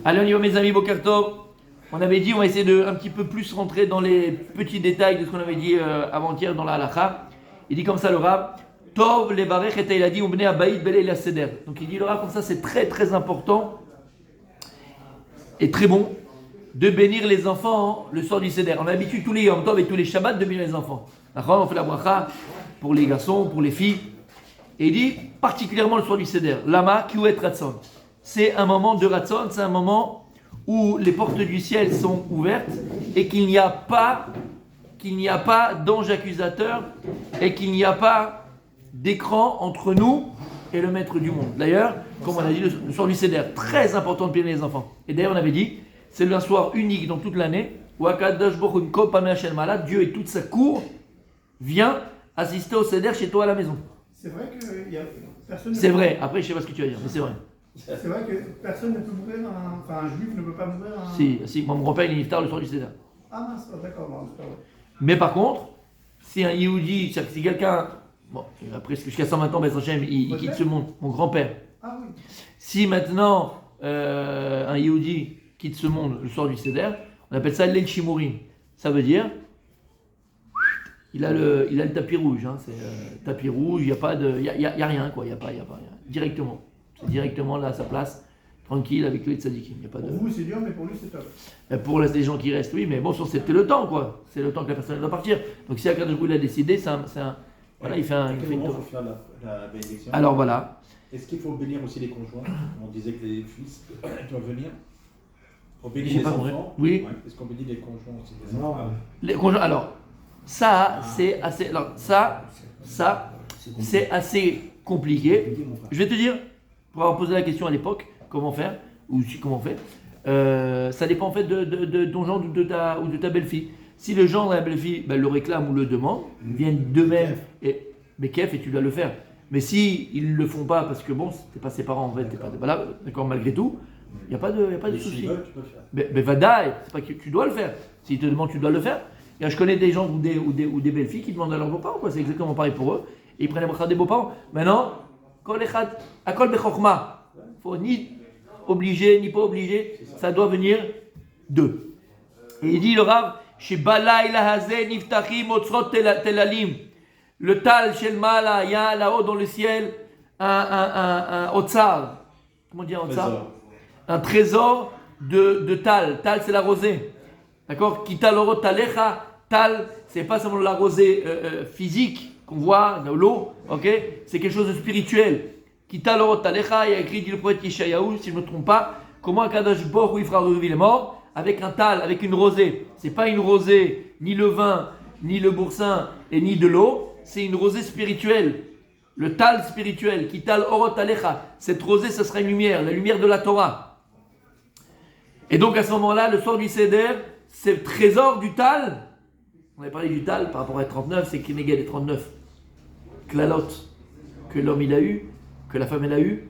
Allez, on y va, mes amis, Bokertov. On avait dit, on va essayer de un petit peu plus rentrer dans les petits détails de ce qu'on avait dit avant-hier dans la halakha. Il dit comme ça le Rav, Tov levarech et iladim ubnei habayit beleil haseder. Donc il dit le Rav comme ça, c'est très très important et très bon de bénir les enfants le soir du Seder. On a l'habitude tous les Yom Tov et tous les Shabbats de bénir les enfants. D'accord, on fait la bracha pour les garçons, pour les filles. Et il dit particulièrement le soir du Seder. Lama kiou et ratzon. C'est un moment de ratzon, c'est un moment où les portes du ciel sont ouvertes et qu'il n'y a pas d'ange accusateur et qu'il n'y a pas d'écran entre nous et le maître du monde. D'ailleurs, comme on a dit, le soir du Seder, très important de bénir les enfants. Et d'ailleurs, on avait dit, c'est un soir unique dans toute l'année où Dieu et toute sa cour vient assister au Seder chez toi à la maison. C'est vrai que y a personne. C'est vrai, après je sais pas ce que tu vas dire, mais c'est vrai. C'est vrai que personne ne peut mourir un juif ne peut pas mourir Si, moi mon grand-père il est niftar le soir du Seder. Ah mince, d'accord, bon, c'est pas vrai. Mais par contre, si un Yehudi, si quelqu'un, bon, après jusqu'à 120 ans, il quitte ce monde, mon grand-père. Ah oui. Si maintenant un Yehudi quitte ce monde le soir du Seder, on appelle ça l'El Shimurim. Ça veut dire, il a le tapis rouge, hein, c'est tapis rouge, il n'y a pas de, il y a rien quoi, il y a pas rien. Directement, c'est directement là à sa place. Tranquille avec lui et tzadikim. Pour vous c'est dur, mais pour lui c'est top. Pour les gens qui restent, oui, mais bon, c'était le temps, quoi. C'est le temps que la personne doit partir. Donc si Akadosh Baruch Hu l'a décidé, voilà, il fait un. Il faut faire la bénédiction. Alors voilà. Est-ce qu'il faut bénir aussi les conjoints? On disait que les fils doivent venir. Pour bénir les enfants. Oui. Ouais. Est-ce qu'on bénit les conjoints aussi? Les conjoints. Alors ça, c'est assez. Alors ça, c'est assez compliqué. Je vais te dire, pour avoir posé la question à l'époque. Comment faire, ou comment on fait, ça dépend en fait de ton genre ou de ta belle-fille. Si le genre de la belle-fille le réclame ou le demande, ils viennent d'eux-mêmes, mais kef, et tu dois le faire. Mais si ils ne le font pas parce que bon, t'es pas ses parents en fait, t'es pas là, d'accord, malgré tout, il n'y a pas de souci. Mais vadaï, c'est pas que tu dois le faire. S'ils te demandent, tu dois le faire. Et je connais des gens ou des belles-filles qui demandent à leurs beaux-parents, quoi. C'est exactement pareil pour eux. Et ils prennent les bracha des beaux-parents. Maintenant, akol bechokma. Faut ni obligé, ni pas obligé, ça doit venir d'eux. Et il dit le Rav, chez Balaïla Hazé Niftachim Otzrot Telalim, le Tal Shel Mala, il y a là-haut dans le ciel un Otsar. Comment dire Otsar? Un trésor de Tal. Tal, c'est la rosée. D'accord? Kitalorot Talecha. Tal, c'est pas seulement la rosée physique qu'on voit, l'eau, ok? C'est quelque chose de spirituel. Kitalorot Talecha, il y a écrit, dit le prophète Yeshayahu, si je ne me trompe pas, comment un Kadosh Baruch Hu il fera revivre les morts avec un tal, avec une rosée. C'est pas une rosée, ni le vin, ni le boursin, et ni de l'eau, c'est une rosée spirituelle. Le tal spirituel, Kital Orot Talecha, cette rosée, ce sera une lumière, la lumière de la Torah. Et donc à ce moment-là, le soir du Seder, c'est le trésor du tal. On avait parlé du tal par rapport à 39, c'est Keneged et 39. Klalot, que l'homme il a eu, que la femme elle a eu,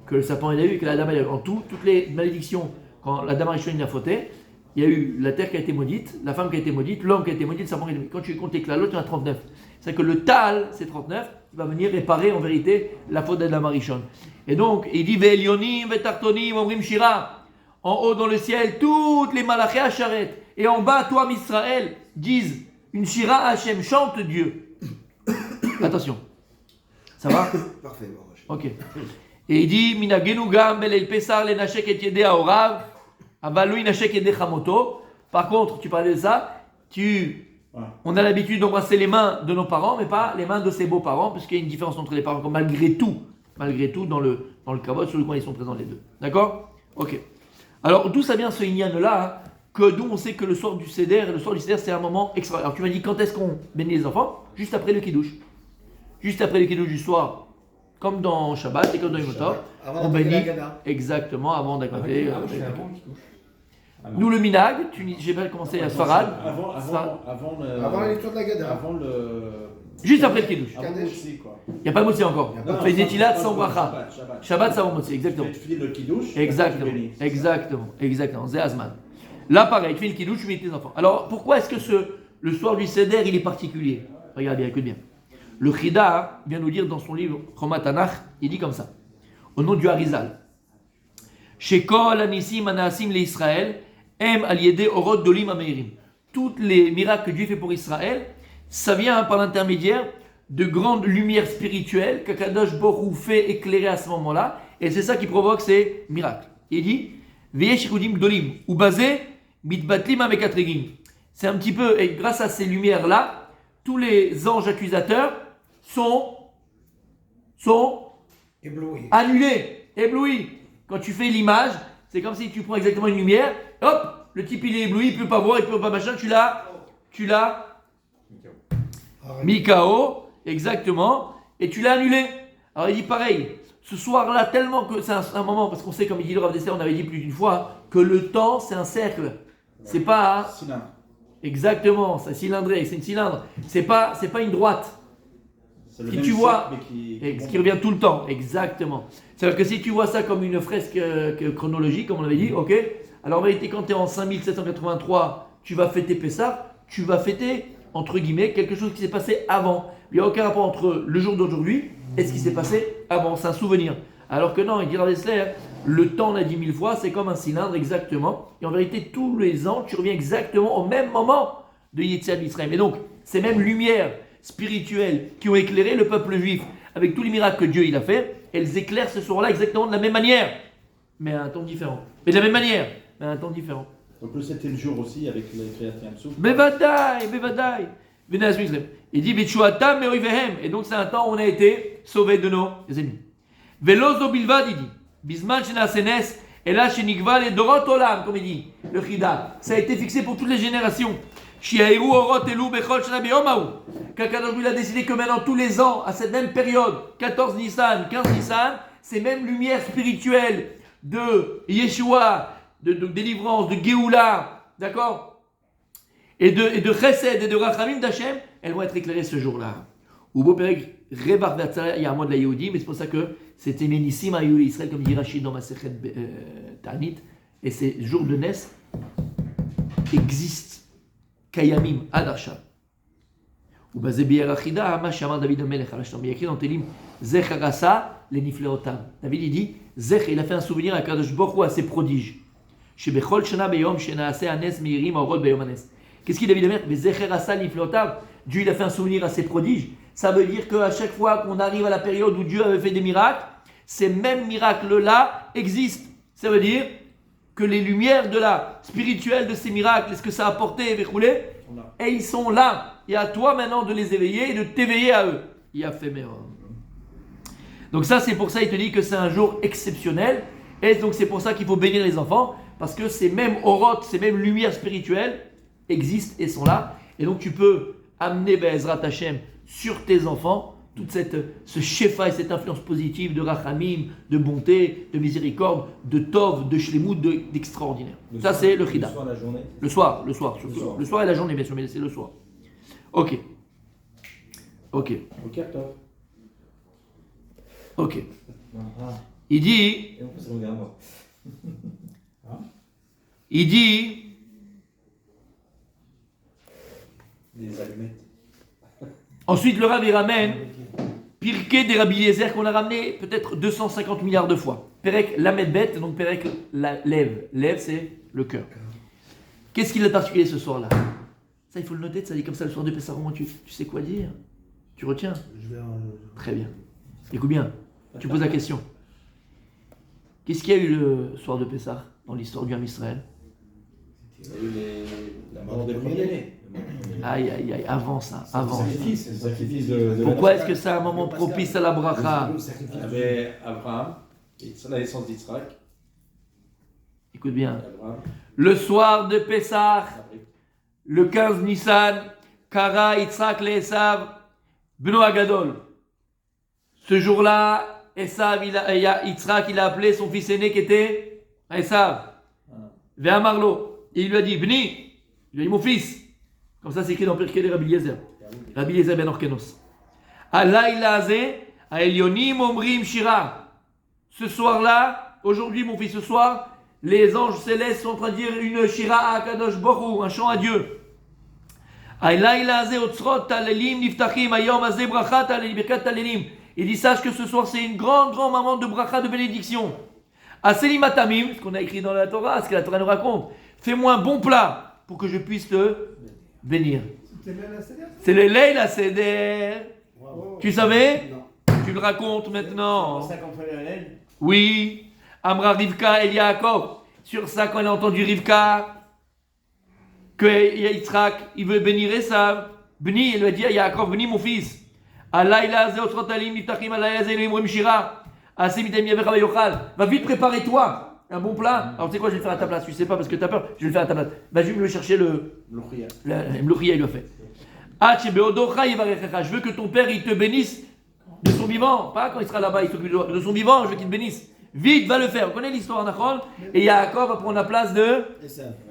que le serpent il a eu, et que la dame elle a eu. En tout, toutes les malédictions, quand la dame Rishon a fauté, il y a eu la terre qui a été maudite, la femme qui a été maudite, l'homme qui a été maudit, le serpent qui a été maudit. Quand tu comptes les Klalot, il y en a 39. C'est que le Tal, c'est 39, il va venir réparer en vérité la faute de la dame Rishon. Et donc, il dit Ve'elyonim ve'tartonim omrim shira. En haut dans le ciel, toutes les malachés à charrette. Et en bas, toi, Israël, disent une shira Hachem, chante Dieu. Attention. Ça va? Parfait. Ok. Et il dit Minagenu gam belel pesar le nashek et yedei haorav, avalui nashek yedei chamoto. Par contre, tu parlais de ça, on a l'habitude d'embrasser les mains de nos parents, mais pas les mains de ses beaux-parents, parce qu'il y a une différence entre les parents, malgré tout, dans le kavod, sur le coin ils sont présents les deux. D'accord? Ok. Alors d'où ça vient ce inyan-là, que d'où on sait que le soir du Seder c'est un moment extra. Alors tu m'as dit quand est-ce qu'on bénit les enfants? Juste après le kiddush. Juste après le kiddush du soir. Comme dans Shabbat et comme dans Yom Tov, on bénit exactement avant d'accomplir. Nous le minag, j'ai pas commencé à Sfarad. Avant la lecture de la Gada. Juste après le kiddush. Il n'y a pas de motzi encore. On fait Netilat sans bracha. Shabbat sans motzi, exactement. Tu finis le kiddush. Exactement. C'est Azman. Là pareil, tu fais le kiddush, tu mets tes enfants. Alors pourquoi est-ce que le soir du Seder il est particulier? Regarde bien, écoute bien. Le Chida vient nous dire dans son livre Chomat Tanakh, il dit comme ça, au nom du Harizal. Shekol Anissim Anasim le Israël, Em Aliede Orod Dolim Ameirim. Tous les miracles que Dieu fait pour Israël, ça vient par l'intermédiaire de grandes lumières spirituelles qu'Akadosh Borou fait éclairer à ce moment-là, et c'est ça qui provoque ces miracles. Il dit Ve'yeshikudim Gdolim, ou basé Mitbatlim Amekatregim. C'est un petit peu, et grâce à ces lumières-là, tous les anges accusateurs sont annulés, éblouis. Quand tu fais l'image, c'est comme si tu prends exactement une lumière, hop, le type il est ébloui, il ne peut pas voir, il ne peut pas machin, tu l'as mis KO, exactement, et tu l'as annulé. Alors il dit pareil, ce soir-là, tellement que c'est un moment, parce qu'on sait, comme il dit le Rav Dessler, on avait dit plus d'une fois, que le temps c'est un cercle, c'est pas... Cylindre. Exactement, c'est cylindré, c'est une cylindre, c'est pas une droite. C'est Si tu vois, ce qui revient tout le temps, exactement. C'est-à-dire que si tu vois ça comme une fresque chronologique, comme on l'avait dit, ok, alors en vérité, quand tu es en 5783, tu vas fêter Pessah, tu vas fêter, entre guillemets, quelque chose qui s'est passé avant. Il n'y a aucun rapport entre le jour d'aujourd'hui et ce qui s'est passé avant, c'est un souvenir. Alors que non, il dit Rav Dessler, le temps, on a dit 1000 fois, c'est comme un cylindre, exactement. Et en vérité, tous les ans, tu reviens exactement au même moment de Yetziat d'Israël. Et donc, ces mêmes lumières spirituelles qui ont éclairé le peuple juif avec tous les miracles que Dieu il a fait, elles éclairent ce soir-là exactement de la même manière, mais à un temps différent. Mais de la même manière, mais à un temps différent. Donc le 7e jour aussi avec les Kriyat Yamsouf. Bevadaï. Il dit Bitshuatam me'oivehem. Et donc c'est un temps où on a été sauvés de nos ennemis. Velozo bilvad, il dit Bisman shenasenes, et là shenigva le dorot olam, comme il dit le Chida. Ça a été fixé pour toutes les générations. Shiaïrou orot elou bechol shana beyomahu. Qu'Akadosh il a décidé que maintenant tous les ans, à cette même période, 14 Nissan, 15 Nissan, ces mêmes lumières spirituelles de Yeshua, de délivrance, de Géoula, d'accord, et de Chesed et de Rachamim d'Hachem, elles vont être éclairées ce jour-là. Ou beau Perek, Rebar Vatzara, il y a un mot de la Yehudi, mais c'est pour ça que c'était Ménissim à Yehudi Israël, comme dit Rachid dans Masechet Ta'anit, et ces jours de Nes existent. Kayamim Adarcha. Ou basé Bier Achida, ma Shamar David Amelech, Alashtam, il y a écrit dans Télim, Zech Arasa, les Nifleotam. David il dit, Zech, il a fait un souvenir à Kadosh Baruch Hu à ses prodiges. Shebechol Shana Beyom, Shenaase Anes Meirim, Orod Beyom Anes. Qu'est-ce qu'il David Amelech? Mais Zech Arasa, Nifleotam. Dieu il a fait un souvenir à ses prodiges. Ça veut dire qu'à chaque fois qu'on arrive à la période où Dieu avait fait des miracles, ces mêmes miracles-là existent. Ça veut dire que les lumières de la spirituelle de ces miracles, est-ce que ça a apporté et ils sont là. Et à toi maintenant de les éveiller et de t'éveiller à eux. Il a fait meilleur. Donc ça c'est pour ça il te dit que c'est un jour exceptionnel. Et donc c'est pour ça qu'il faut bénir les enfants. Parce que ces mêmes orotes, ces mêmes lumières spirituelles existent et sont là. Et donc tu peux amener Be'ezrat Hashem sur tes enfants toute ce shefa et cette influence positive de rachamim, de bonté, de miséricorde, de tov, de shlemut, d'extraordinaire. Ça c'est le chida. Le soir, la journée. Le soir surtout. Le soir et la journée bien sûr, mais c'est le soir. Ok. Il dit Des allumettes. Ensuite le Rav il ramène Pirkei des Rabbi Eliezer qu'on a ramené peut-être 250 milliards de fois. Perek Lamed Bet, donc Perek la lève. Lève, c'est le cœur. Qu'est-ce qu'il a de particulier ce soir-là? Ça, il faut le noter, ça dit comme ça le soir de Pessah. Tu sais quoi dire? Tu retiens? Très bien. Écoute bien, tu poses la question. Qu'est-ce qu'il y a eu le soir de Pessah dans l'histoire du Ham Israël? Il y a eu la mort des premiers-nés. Aïe, avant ça, avant. Le sacrifice de Pourquoi est-ce que c'est un moment propice à la bracha? Il y avait Abraham, la naissance d'Israël. Écoute bien. Le soir de Pessah, le 15 Nissan, Kara Yitzhak le Esav, Beno Agadol. Ce jour-là, Yitzhak il a appelé son fils aîné qui était Esav. Ve'amarlo. Et il lui a dit, Bni, il lui a dit mon fils. Comme ça c'est écrit dans Pirkei de Rabbi Eliezer. Rabbi Eliezer ben Orkenos. Alayla Azeh, Aelionim Omrim Shira. Ce soir-là, aujourd'hui mon fils, ce soir, les anges célestes sont en train de dire une Shira à Kadosh Baruch Hu, un chant à Dieu. Alayla Azeh Otzrot Talelim Niftachim, Ayom Azeh Brachat Birkat Talelim. Il dit sache que ce soir c'est une grande moment de bracha de bénédiction. Aselimatamim, ce qu'on a écrit dans la Torah, ce que la Torah nous raconte. Fais-moi un bon plat pour que je puisse te bénir. C'est le Leila Seder. Tu savais? Non. Tu le racontes maintenant. C'est ça qu'on fait le Hélène. Oui. Amra Rivka El Yaakov. Sur ça, quand elle a entendu Rivka, que Yitzhak, il veut bénir Esav. Bni, il lui a dit à Yaakov, Bni, mon fils. Alayla Zeotrotalim, Nitachim Alayla Zelim Remshira. Asimitem Yavecha Yochal. Va vite, prépare-toi. Un bon plat. Alors tu sais quoi, je vais le faire à ta place. Tu sais pas parce que t'as peur, je vais le faire à ta place. Va juste me chercher le Mlouchia, il lui a fait. Je veux que ton père il te bénisse de son vivant. Pas quand il sera là-bas, il s'occupe de son vivant, je veux qu'il te bénisse. Vite, va le faire. On connaît l'histoire d'Achon. Et Yaakov va prendre la place de.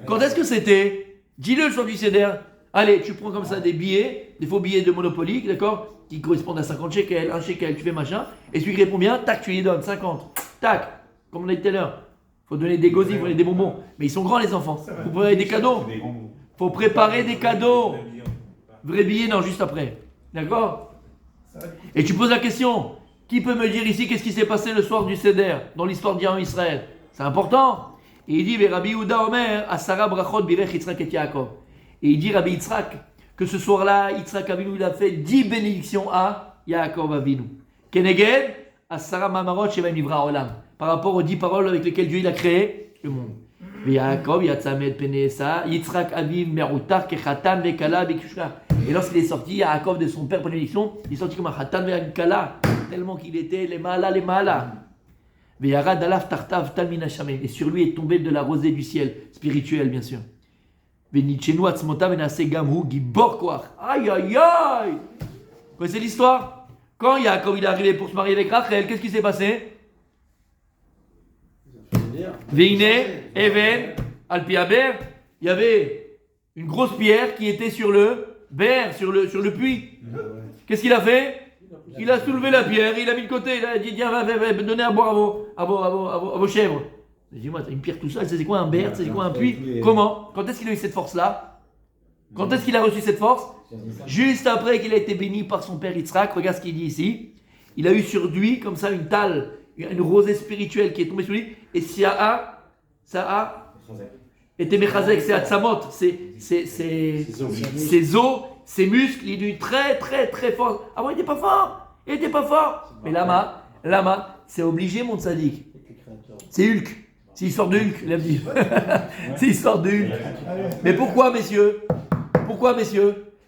Quand est-ce que c'était? Dis-le le soir du Seder. Allez, tu prends comme ça des billets, des faux billets de Monopoly, d'accord? Qui correspondent à 50 shekels, 1 shekel, tu fais machin. Et celui qui répond bien, tac, tu lui donnes 50. Tac, comme on a dit tout à l'heure. Faut donner des gosies, faut donner des bonbons. Mais ils sont grands les enfants. Faut préparer des cadeaux. Faut préparer des cadeaux. Vrai billet, non, juste après. D'accord? Et tu poses la question. Qui peut me dire ici qu'est-ce qui s'est passé le soir du Seder dans l'histoire d'Yam Israël? C'est important. Et il dit, Rabbi Yehuda Omer, Asara Brachot Birech Yitzhak et Yaakov. Et il dit, Rabbi Yitzhak, que ce soir-là, Yitzhak Avinu, il a fait 10 bénédictions à Yaakov Avinu. Keneged, Asara Mamarot Sheva Nivra Olam. Par rapport aux 10 paroles avec lesquelles Dieu il a créé le monde. Yaakov, Yatzamed Penesa, Yitzhak Aviv Merutar Kechatan Vekala Bekushka. Et lorsqu'il est sorti, Yaakov de son père pour bénédiction, il est sorti comme un Khatan Vekala, tellement qu'il était les Mahala. Veyarad Alaf Tartav Talmina Shamem. Et sur lui est tombé de la rosée du ciel, spirituelle bien sûr. Venichenu Atzmota Venase Gamhu Gibor Koach. Aïe aïe aïe! Vous connaissez l'histoire? Quand Yaakov il est arrivé pour se marier avec Rachel, qu'est-ce qui s'est passé? Veine, Even, Alpiaber, il y avait une grosse pierre qui était sur le berre, sur le puits. Qu'est-ce qu'il a fait? Il a soulevé la pierre, il a mis de côté, il a dit tiens, va donner à boire à vos chèvres. Dis-moi, t'as une pierre tout seul, c'est quoi un berre, c'est quoi un puits? Comment? Quand est-ce qu'il a eu cette force-là? Quand est-ce qu'il a reçu cette force? Juste après qu'il a été béni par son père Yitzhak. Regarde ce qu'il dit ici. Il a eu sur lui comme ça une talle, une rosée spirituelle qui est tombée sur lui. Et ça a été mechazek, c'est atzamot, ses os, ses muscles, il est très très très fort. Ah bon, il n'était pas fort. Mais Lama, c'est obligé mon tzaddik. C'est Hulk. C'est l'histoire de Hulk, il a dit. C'est l'histoire de Hulk. Mais pourquoi, messieurs?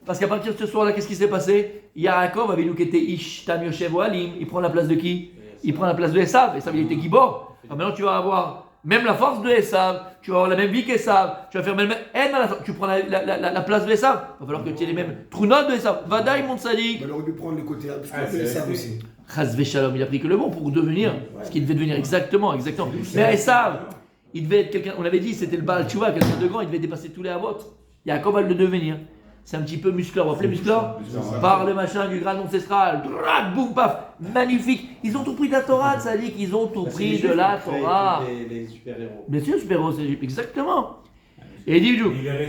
Parce qu'à partir de ce soir-là, qu'est-ce qui s'est passé? Yaakov avait nous qui était Ish Tam Yoshev Ohalim. Il prend la place de qui? Il prend la place de Esav. Esav, il était Gibor. Alors maintenant, tu vas avoir même la force de Esav. Tu vas avoir la même vie qu'Esav. Tu vas faire même haine à la Tu prends la place de Esav. Il va falloir que tu aies les mêmes trunot de Esav. Vadaï, mon sadique. Il aurait dû prendre le côté obscur de Esav aussi. Chazve Shalom, il a pris que le bon pour devenir ce qu'il devait devenir. Exactement. Mais Esav, il devait être quelqu'un, on l'avait dit, c'était le Baal Tshuva, quelqu'un de grand, il devait dépasser tous les avots. Yaakov va le devenir. C'est un petit peu muscleur. Vous appelez muscleur? Par le machin du grade ancestral. Boum, paf. Magnifique. Ils ont tout pris de la Torah, ça dit qu'ils ont tout pris de la Torah. Les super-héros. Bien sûr, super-héros, c'est exactement. Et il dit,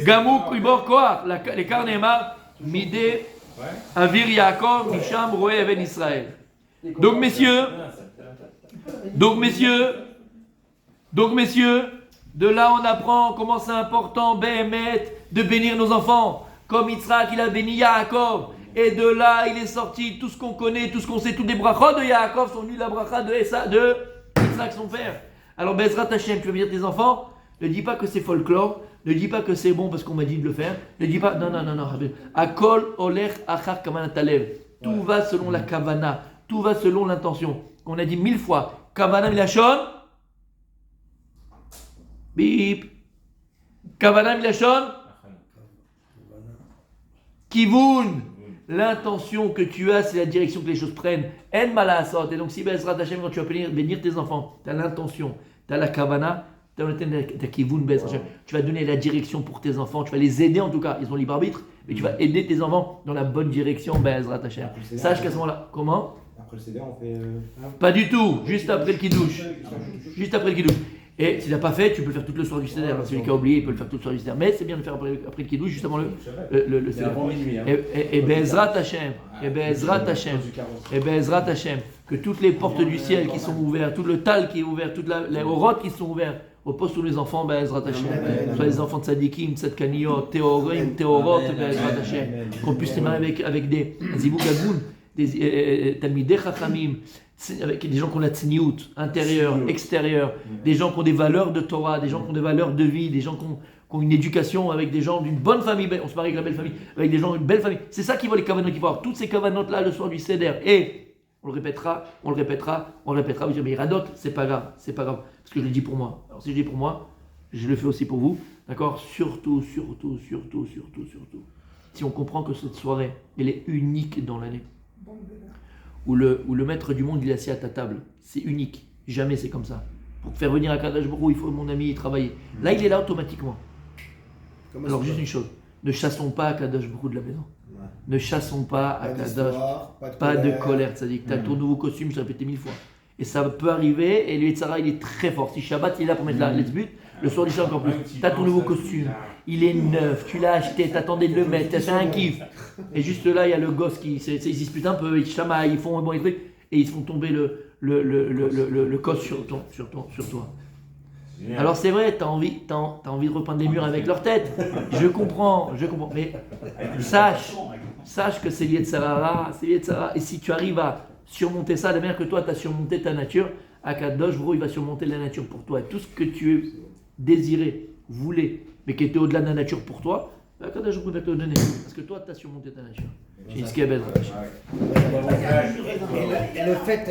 Gamouk, Ibor, Koach, les Karnema, Midé, Avir Yaakov, Misham, Roé, Even Israël. Donc, messieurs, de là on apprend comment c'est important, Béhémet, de bénir nos enfants. Comme Yitzhak, il a béni Yaakov. Et de là, il est sorti tout ce qu'on connaît, tout ce qu'on sait, tous les brachot de Yaakov sont venus la bracha de Yitzhak, son père. Alors, Bezrat Hashem, tu veux bénir tes enfants? Ne dis pas que c'est folklore. Ne dis pas que c'est bon parce qu'on m'a dit de le faire. Ne dis pas, non. Akol olech achar kavanat alev. Tout va selon la kavana. Tout va selon l'intention. On a dit 1000 fois. Kavana milachon. Bip. Kavana milachon. Kivun. L'intention que tu as, c'est la direction que les choses prennent. En malasot. Et donc, si Bezrat Hashem, quand tu vas bénir tes enfants, tu as l'intention, tu as la kavana, tu as kivun Bezrat Hashem. Tu vas donner la direction pour tes enfants, tu vas les aider en tout cas. Ils ont libre arbitre, mais tu vas aider tes enfants dans la bonne direction, Bezrat Hashem. Sache qu'à ce moment-là, comment? Après le CDR, on fait. Pas du tout, juste après le kidouche. Et si tu n'as pas fait, tu peux le faire tout le soir du Seder. Celui qui a oublié, il peut le faire tout le soir du Seder. Mais c'est bien de le faire après le Kiddush, juste avant le Seder. Et Be'ezrat Hashem, que toutes les portes du ciel qui sont ouvertes, tout le tal qui est ouvert, toutes les orotes qui sont ouvertes, repose tous les enfants, Ezrat Hashem. Soit les enfants de Tzadikim, Tzadkaniot, Théorim, Théorot, Ezrat Hashem. Qu'on puisse les marier avec des Zivougagoun, des Talmidei Chachamim, avec des gens qui ont la tsniout, intérieur, extérieur, des gens qui ont des valeurs de Torah, des gens qui ont des valeurs de vie, des gens qui ont une éducation avec des gens d'une bonne famille, on se marie avec la belle famille, avec des gens d'une belle famille. C'est ça qui va les kavanot qu'il faut avoir. Toutes ces kavanot là le soir du Seder. Et on le répétera. Vous direz, mais Radot, c'est pas grave. Parce que je le dis pour moi. Alors si je le dis pour moi, je le fais aussi pour vous. D'accord ? Surtout. Si on comprend que cette soirée, elle est unique dans l'année. Où le maître du monde, il est assis à ta table. C'est unique. Jamais c'est comme ça. Pour faire venir à Kadosh Baruch Hu, il faut mon ami travailler. Là, il est là automatiquement. Alors juste une chose. Ne chassons pas à Kadosh Baruch Hu de la maison. Ouais. Ne chassons pas à Kadosh. Pas de colère. C'est-à-dire que tu as ton nouveau costume, je l'ai répété 1000 fois. Et ça peut arriver, et le Yetzara, il est très fort. Si Shabbat, il est là pour mettre la but, le soir du Shabbat encore plus. Tu as ton nouveau costume, il est neuf, tu l'as acheté, tu attendais de le mettre, tu as fait un kiff. Et juste là, il y a le gosse qui ils se disputent un peu, ils chamaillent, ils font un bon truc, et ils font tomber le cos sur toi. Alors c'est vrai, t'as envie de repeindre les murs avec leur tête. Je comprends. Mais sache que c'est Yetzara. Et si tu arrives à surmonter ça, la manière que toi tu as surmonté ta nature, Akadosh Baruch Hu, il va surmonter la nature pour toi. Et tout ce que tu désiré, voulais, mais qui était au-delà de la nature pour toi, Akadosh Baruch Hu va te le donner. Parce que toi tu as surmonté ta nature. Et le fait